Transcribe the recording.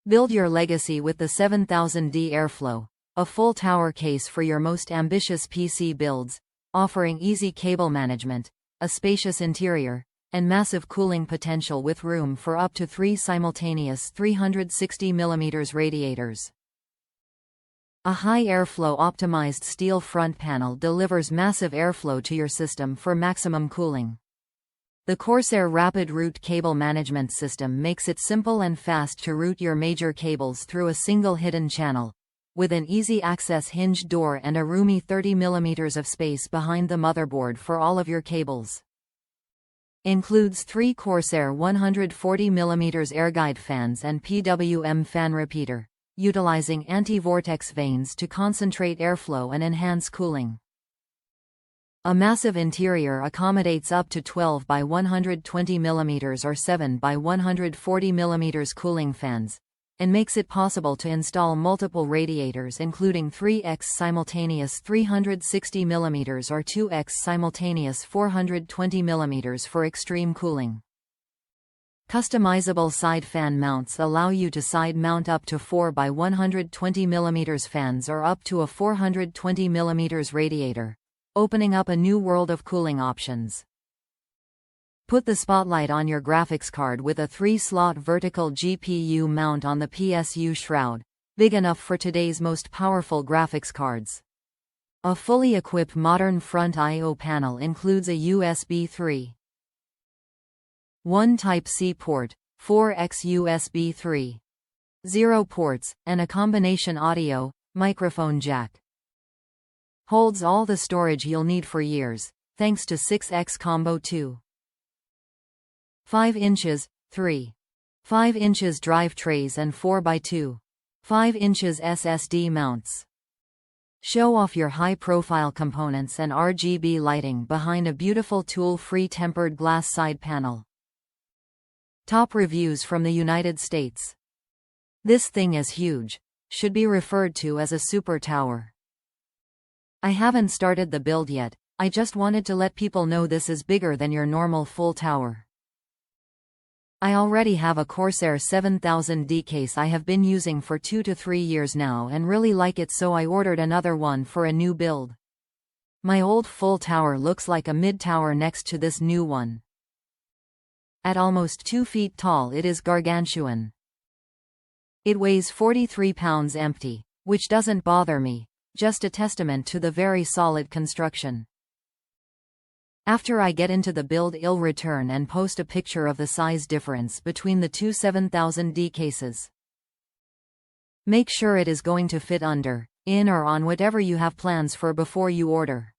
Build your legacy with the 7000D Airflow, a full tower case for your most ambitious PC builds, offering easy cable management, a spacious interior, and massive cooling potential with room for up to 3 simultaneous 360mm radiators. A high airflow optimized steel front panel delivers massive airflow to your system for maximum cooling. The CORSAIR RapidRoute cable management system makes it simple and fast to route your major cables through a single hidden channel, with an easy access hinged door and a roomy 30mm of space behind the motherboard for all of your cables. Includes 3 CORSAIR 140mm AirGuide fans and PWM fan repeater, utilizing anti-vortex vanes to concentrate airflow and enhance cooling. A massive interior accommodates up to 12 by 120mm or 7 by 140mm cooling fans, and makes it possible to install multiple radiators including 3x simultaneous 360mm or 2x simultaneous 420mm for extreme cooling. Customizable side fan mounts allow you to side mount up to 4 by 120mm fans or up to a 420mm radiator, opening up a new world of cooling options. Put the spotlight on your graphics card with a 3-slot vertical GPU mount on the PSU shroud, big enough for today's most powerful graphics cards. A fully equipped modern front I/O panel includes a USB 3.1 Type-C port, 4x USB 3.0 ports, and a combination audio, microphone jack. Holds all the storage you'll need for years, thanks to 6x combo 2. 5 inches, 3.5 inches drive trays and 4x2. 5 inches SSD mounts. Show off your high-profile components and RGB lighting behind a beautiful tool-free tempered glass side panel. Top reviews from the United States. This thing is huge. Should be referred to as a super tower. I haven't started the build yet, I just wanted to let people know this is bigger than your normal full tower. I already have a CORSAIR 7000D case I have been using for 2 to 3 years now and really like it, so I ordered another one for a new build. My old full tower looks like a mid-tower next to this new one. At almost 2 feet tall it is gargantuan. It weighs 43 pounds empty, which doesn't bother me, just a testament to the very solid construction. After I get into the build, I'll return and post a picture of the size difference between the two 7000D cases. Make sure it is going to fit under, in or on whatever you have plans for before you order.